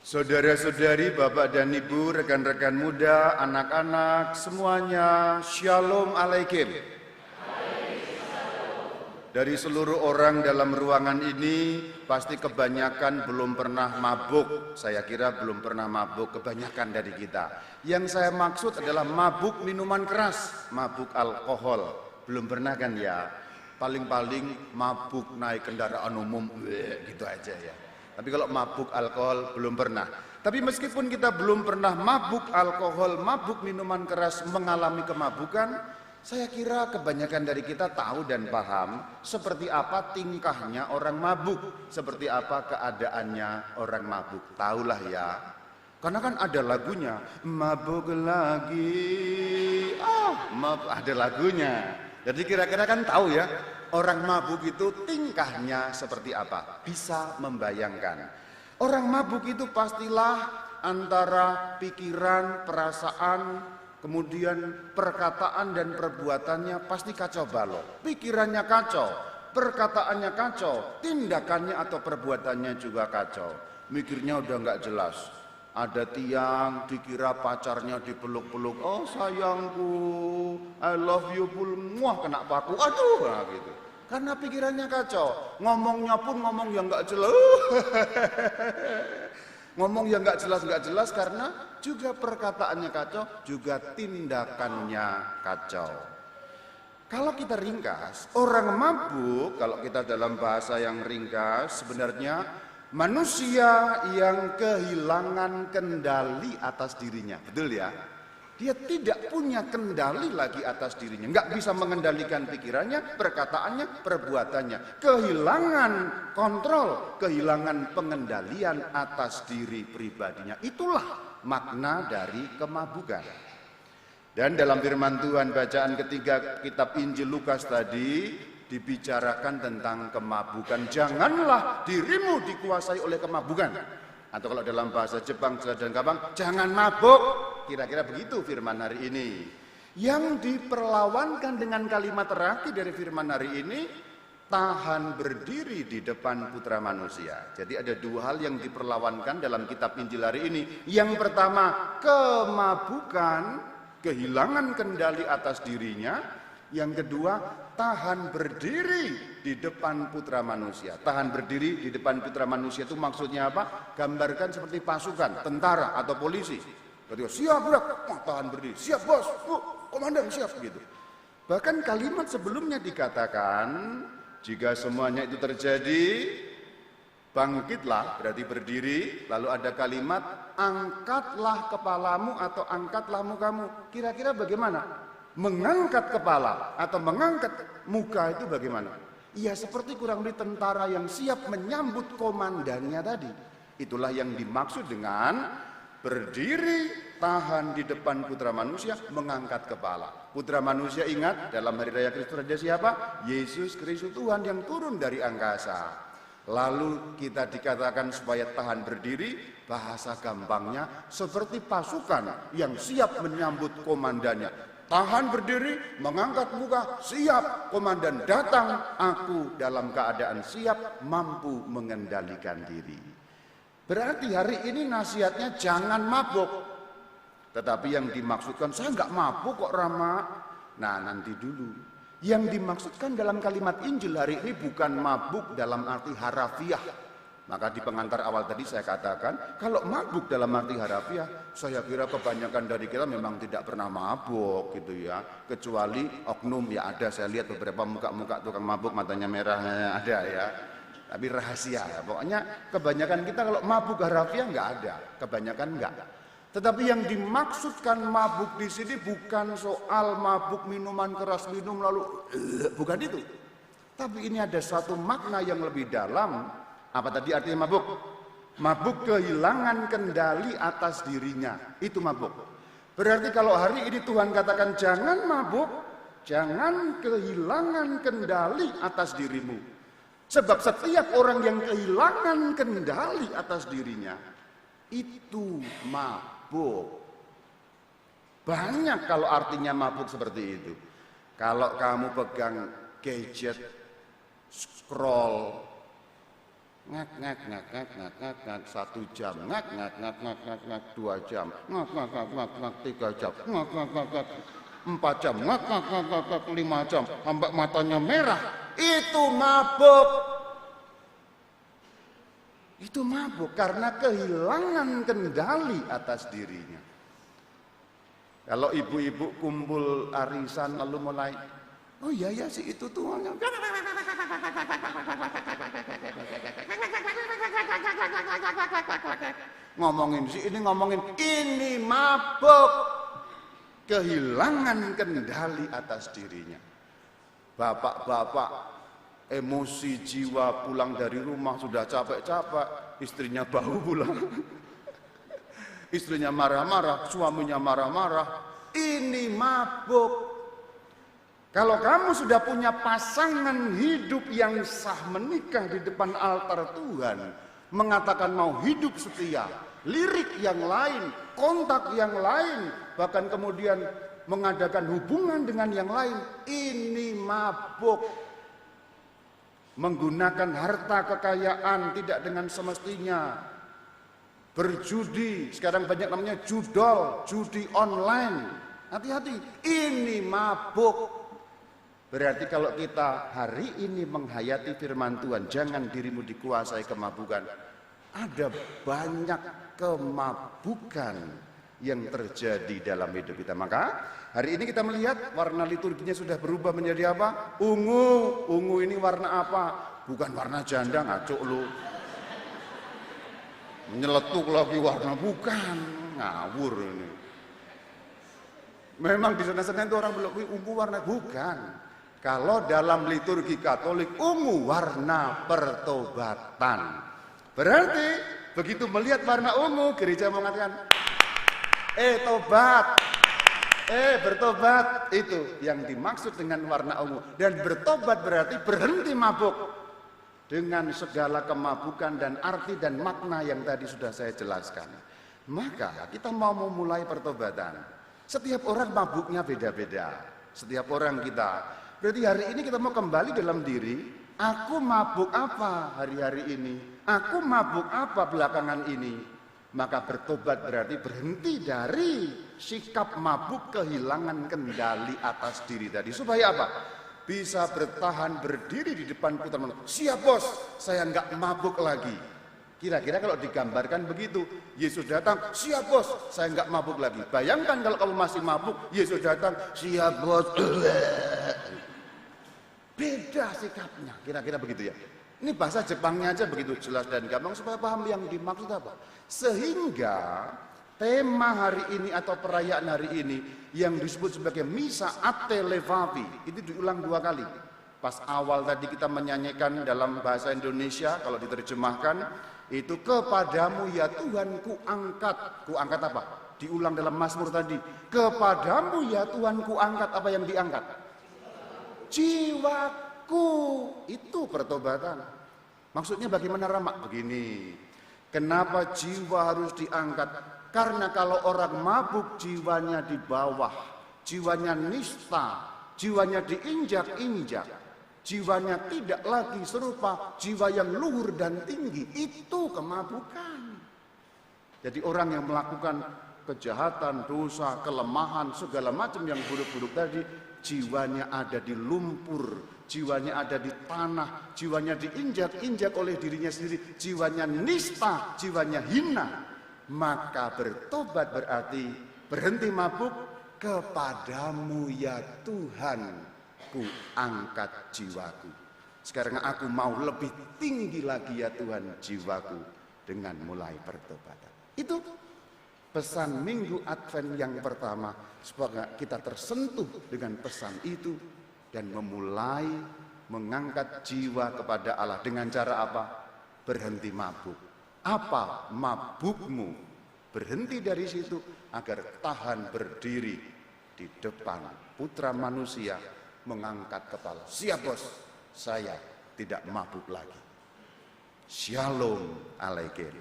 Saudara-saudari, Bapak dan Ibu, rekan-rekan muda, anak-anak, semuanya, Shalom Alaikum. Dari seluruh orang dalam ruangan ini, pasti kebanyakan belum pernah mabuk. Saya kira belum pernah mabuk, kebanyakan dari kita. Yang saya maksud adalah mabuk minuman keras, mabuk alkohol. Belum pernah kan ya? Paling-paling mabuk naik kendaraan umum, gitu aja ya. Tapi kalau mabuk alkohol belum pernah. Tapi meskipun kita belum pernah mabuk alkohol, mabuk minuman keras, mengalami kemabukan, saya kira kebanyakan dari kita tahu dan paham seperti apa tingkahnya orang mabuk, seperti apa keadaannya orang mabuk. Tahulah ya. Karena kan ada lagunya, mabuk lagi, ada lagunya. Jadi kira-kira kan tahu ya, orang mabuk itu tingkahnya seperti apa? Bisa membayangkan. Orang mabuk itu pastilah antara pikiran, perasaan, kemudian perkataan dan perbuatannya pasti kacau balau. Pikirannya kacau, perkataannya kacau, tindakannya atau perbuatannya juga kacau. Mikirnya udah nggak jelas. Ada tiang dikira pacarnya dipeluk-peluk, oh sayangku, I love you, muah kena paku, aduh, nah gitu. Karena pikirannya kacau, ngomongnya pun ngomong yang nggak jelas, ngomong yang nggak jelas karena juga perkataannya kacau, juga tindakannya kacau. Kalau kita ringkas, orang mabuk, kalau kita dalam bahasa yang ringkas, sebenarnya manusia yang kehilangan kendali atas dirinya, betul ya? Dia tidak punya kendali lagi atas dirinya, nggak bisa mengendalikan pikirannya, perkataannya, perbuatannya. Kehilangan kontrol, kehilangan pengendalian atas diri pribadinya. Itulah makna dari kemabukan. Dan dalam firman Tuhan bacaan ketiga kitab Injil Lukas tadi, dibicarakan tentang kemabukan. Janganlah dirimu dikuasai oleh kemabukan. Atau kalau dalam bahasa Jepang dan gampang, jangan mabuk. Kira-kira begitu firman hari ini. Yang diperlawankan dengan kalimat terakhir dari firman hari ini, tahan berdiri di depan Putra Manusia. Jadi ada dua hal yang diperlawankan dalam kitab Injil hari ini. Yang pertama, kemabukan, kehilangan kendali atas dirinya. Yang kedua, tahan berdiri di depan Putra Manusia. Tahan berdiri di depan Putra Manusia itu maksudnya apa? Gambarkan seperti pasukan, tentara atau polisi. Ketika siap bro, tahan berdiri, siap bos, komandan siap gitu. Bahkan kalimat sebelumnya dikatakan, jika semuanya itu terjadi, bangkitlah, berarti berdiri. Lalu ada kalimat, angkatlah kepalamu atau angkatlah mukamu. Kira-kira bagaimana? Mengangkat kepala atau mengangkat muka itu bagaimana? Ya seperti kurang lebih tentara yang siap menyambut komandannya tadi. Itulah yang dimaksud dengan berdiri, tahan di depan Putra Manusia, mengangkat kepala. Putra Manusia ingat dalam Hari Raya Kristus Raja siapa? Yesus Kristus Tuhan yang turun dari angkasa. Lalu kita dikatakan supaya tahan berdiri, bahasa gampangnya seperti pasukan yang siap menyambut komandannya. Tahan berdiri, mengangkat muka, siap, komandan datang, aku dalam keadaan siap, mampu mengendalikan diri. Berarti hari ini nasihatnya jangan mabuk. Tetapi yang dimaksudkan, saya nggak mabuk kok Rama. Nah nanti dulu. Yang dimaksudkan dalam kalimat Injil hari ini bukan mabuk dalam arti harafiah. Maka di pengantar awal tadi saya katakan, kalau mabuk dalam arti harafiah, saya kira kebanyakan dari kita memang tidak pernah mabuk gitu ya. Kecuali oknum ya ada, saya lihat beberapa muka-muka tukang mabuk matanya merah ada ya. Tapi rahasia ya, pokoknya kebanyakan kita kalau mabuk harafiah nggak ada, kebanyakan nggak. Tetapi yang dimaksudkan mabuk di sini bukan soal mabuk minuman keras, minum lalu bukan itu. Tapi ini ada satu makna yang lebih dalam. Apa tadi artinya mabuk? Mabuk kehilangan kendali atas dirinya. Itu mabuk. Berarti kalau hari ini Tuhan katakan jangan mabuk, jangan kehilangan kendali atas dirimu. Sebab setiap orang yang kehilangan kendali atas dirinya, itu mabuk. Banyak kalau artinya mabuk seperti itu. Kalau kamu pegang gadget, scroll, ngak ngak ngak ngak ngak ngak ngak 1 jam, ngak ngak ngak ngak ngak ngak 2 jam, ngak ngak ngak ngak ngak 3 jam, ngak ngak ngak ngak 4 jam, ngak ngak ngak ngak ngak 5 jam, sampai matanya merah. Itu mabuk. Itu mabuk karena kehilangan kendali atas dirinya. Kalau ibu-ibu kumpul arisan lalu mulai, oh iya ya sih itu tuh ngomongin sih ini ngomongin ini mabuk, kehilangan kendali atas dirinya. Bapak-bapak emosi jiwa pulang dari rumah sudah capek-capek, istrinya bau pulang. Istrinya marah-marah, suaminya marah-marah. Ini mabuk. Kalau kamu sudah punya pasangan hidup yang sah menikah di depan altar Tuhan, mengatakan mau hidup setia, lirik yang lain, kontak yang lain, bahkan kemudian mengadakan hubungan dengan yang lain, ini mabuk. Menggunakan harta kekayaan tidak dengan semestinya. Berjudi, sekarang banyak namanya judol, judi online. Hati-hati, ini mabuk. Berarti kalau kita hari ini menghayati firman Tuhan, jangan dirimu dikuasai kemabukan. Ada banyak kemabukan yang terjadi dalam hidup kita. Maka hari ini kita melihat warna liturginya sudah berubah menjadi apa? Ungu. Ungu ini warna apa? Bukan warna janda, ngaco lu. Nyeletuk lagi warna, bukan, ngawur ini. Memang di sana-sana itu orang bilang ungu warna, bukan. Kalau dalam liturgi Katolik ungu warna pertobatan. Berarti begitu melihat warna ungu, gereja mengatakan tobat, bertobat. Itu yang dimaksud dengan warna ungu. Dan bertobat berarti berhenti mabuk. Dengan segala kemabukan dan arti dan makna yang tadi sudah saya jelaskan. Maka kita mau memulai pertobatan. Setiap orang mabuknya beda-beda. Setiap orang kita. Berarti hari ini kita mau kembali dalam diri. Aku mabuk apa hari-hari ini? Aku mabuk apa belakangan ini? Maka bertobat berarti berhenti dari sikap mabuk, kehilangan kendali atas diri tadi. Supaya apa? Bisa bertahan berdiri di depan putar manusia. Siap bos, saya nggak mabuk lagi. Kira-kira kalau digambarkan begitu, Yesus datang, siap bos, saya nggak mabuk lagi. Bayangkan kalau kamu masih mabuk, Yesus datang, siap bos. Beda sikapnya, kira-kira begitu ya. Ini bahasa Jepangnya aja begitu jelas dan gampang supaya paham yang dimaksud apa. Sehingga tema hari ini atau perayaan hari ini yang disebut sebagai Misa Ate Levavi itu diulang 2 kali. Pas awal tadi kita menyanyikan dalam bahasa Indonesia, kalau diterjemahkan itu kepadamu ya Tuhan ku angkat. Ku angkat apa? Diulang dalam Mazmur tadi. Kepadamu ya Tuhan ku angkat, apa yang diangkat? Jiwaku. Itu pertobatan. Maksudnya bagaimana Rama? Begini. Kenapa jiwa harus diangkat? Karena kalau orang mabuk jiwanya di bawah, jiwanya nista, jiwanya diinjak-injak, jiwanya tidak lagi serupa jiwa yang luhur dan tinggi, itu kemabukan. Jadi orang yang melakukan kejahatan, dosa, kelemahan, segala macam yang buruk-buruk tadi, jiwanya ada di lumpur, jiwanya ada di tanah, jiwanya diinjak-injak oleh dirinya sendiri, jiwanya nista, jiwanya hina. Maka bertobat berarti berhenti mabuk, kepadamu ya Tuhan ku angkat jiwaku. Sekarang aku mau lebih tinggi lagi ya Tuhan jiwaku dengan mulai pertobatan. Itu pesan Minggu Advent yang pertama, supaya kita tersentuh dengan pesan itu dan memulai mengangkat jiwa kepada Allah. Dengan cara apa? Berhenti mabuk. Apa mabukmu? Berhenti dari situ agar tahan berdiri di depan Putra Manusia, mengangkat kepala. Siap bos, saya tidak mabuk lagi. Shalom Alaikum.